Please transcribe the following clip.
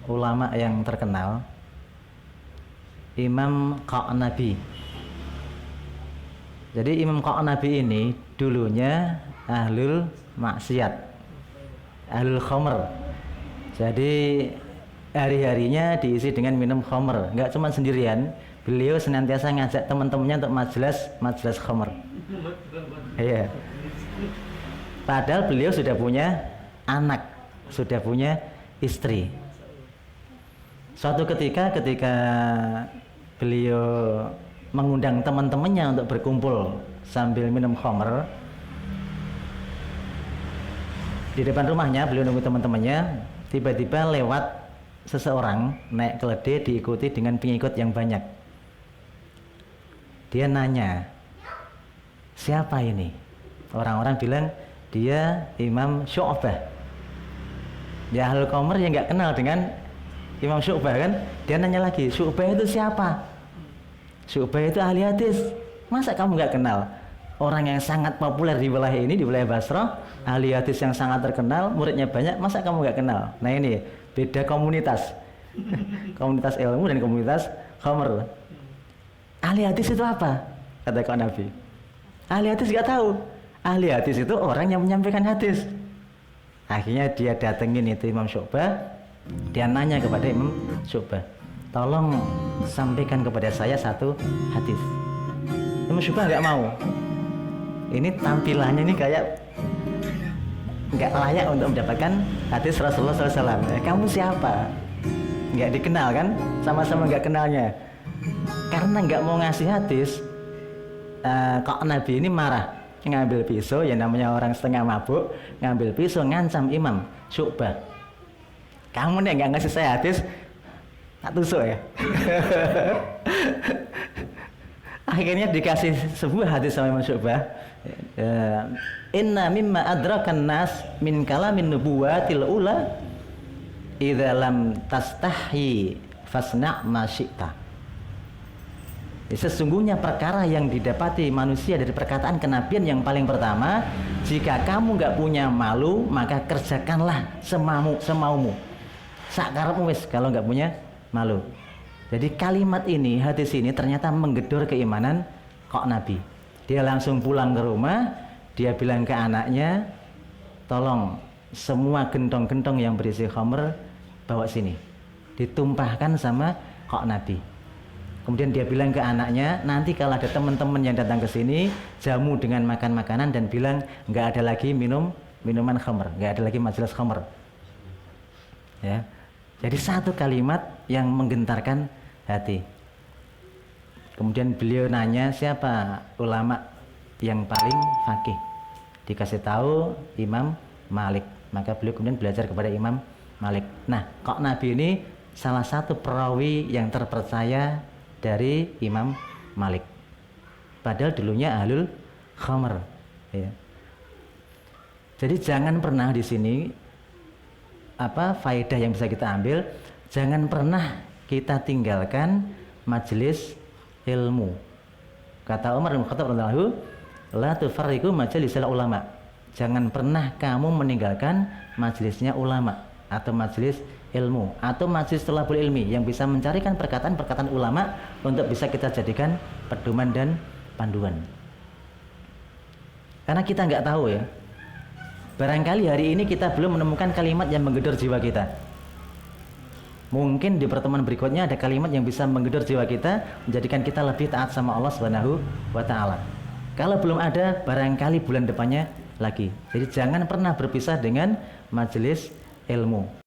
ulama yang terkenal, Imam Qa'nabi. Jadi Imam Qa'nabi ini dulunya ahlul maksiat, ahlul khamr. Jadi hari-harinya diisi dengan minum khamr, nggak cuma sendirian. Beliau senantiasa ngajak teman-temannya untuk majelis khamr. Iya. Padahal beliau sudah punya anak, sudah punya istri. Suatu ketika beliau mengundang teman-temannya untuk berkumpul sambil minum khamr, di depan rumahnya beliau nunggu teman-temannya, tiba-tiba lewat seseorang naik keledai diikuti dengan pengikut yang banyak. Dia nanya, siapa ini? Orang-orang bilang dia Imam Syu'bah. Ya ahlul khamr yang nggak kenal dengan Imam Syu'bah kan? Dia nanya lagi, Syu'bah itu siapa? Syu'bah itu ahli hadis. Masa kamu nggak kenal? Orang yang sangat populer di wilayah ini, di wilayah Basrah, ahli hadis yang sangat terkenal, muridnya banyak, masa kamu nggak kenal? Nah ini beda komunitas. Komunitas ilmu dan komunitas khamr. Ahli hadis itu apa? Kata Nabi. Ahli hadis nggak tahu. Ahli hadis itu orang yang menyampaikan hadis. Akhirnya dia datengin itu Imam Syu'bah. Dia nanya kepada Imam Syu'bah, tolong sampaikan kepada saya satu hadis. Imam Syu'bah nggak mau. Ini tampilannya ini kayak nggak layak untuk mendapatkan hadis Rasulullah SAW. Kamu siapa? Nggak dikenal kan? Sama-sama nggak kenalnya. Karena nggak mau ngasih hadis, kok Nabi ini marah, ngambil pisau, ya namanya orang setengah mabuk, ngambil pisau ngancam Imam Syu'bah. Kamu nih nggak ngasih saya hadis, tak tusuk ya. Akhirnya dikasih sebuah hadis sama Imam Syu'bah. Inna mimma adrakan nas min kalamin nubuwatil ula idza lam tastahi fasna' ma syi'ta. Sesungguhnya perkara yang didapati manusia dari perkataan kenabian yang paling pertama, jika kamu nggak punya malu, maka kerjakanlah semaumu. Sakarepmu wis kalau nggak punya malu. Jadi kalimat ini, hadis ini ternyata menggedor keimanan kok Nabi. Dia langsung pulang ke rumah, dia bilang ke anaknya, tolong semua gentong-gentong yang berisi khamr bawa sini, ditumpahkan sama kok Nabi. Kemudian dia bilang ke anaknya, nanti kalau ada teman-teman yang datang ke sini, jamu dengan makan makanan dan bilang nggak ada lagi minuman khamr, nggak ada lagi majelis khamr. Ya, jadi satu kalimat yang menggentarkan hati. Kemudian beliau nanya siapa ulama yang paling faqih. Dikasih tahu Imam Malik. Maka beliau kemudian belajar kepada Imam Malik. Nah, kok Nabi ini salah satu perawi yang terpercaya dari Imam Malik. Padahal dulunya ahlul khamr. Ya. Jadi jangan pernah di sini faedah yang bisa kita ambil, jangan pernah kita tinggalkan majelis ilmu. Kata Umar bin Khattab radhiyallahu anhu, la tufarriqu majalisil ulama. Jangan pernah kamu meninggalkan majelisnya ulama atau majelis ilmu atau majelis thalabul ilmi yang bisa mencarikan perkataan-perkataan ulama untuk bisa kita jadikan pedoman dan panduan. Karena kita nggak tahu ya, barangkali hari ini kita belum menemukan kalimat yang menggedor jiwa kita. Mungkin di pertemuan berikutnya ada kalimat yang bisa menggedor jiwa kita, menjadikan kita lebih taat sama Allah Subhanahu wa Ta'ala. Kalau belum ada, barangkali bulan depannya lagi. Jadi jangan pernah berpisah dengan majelis ilmu.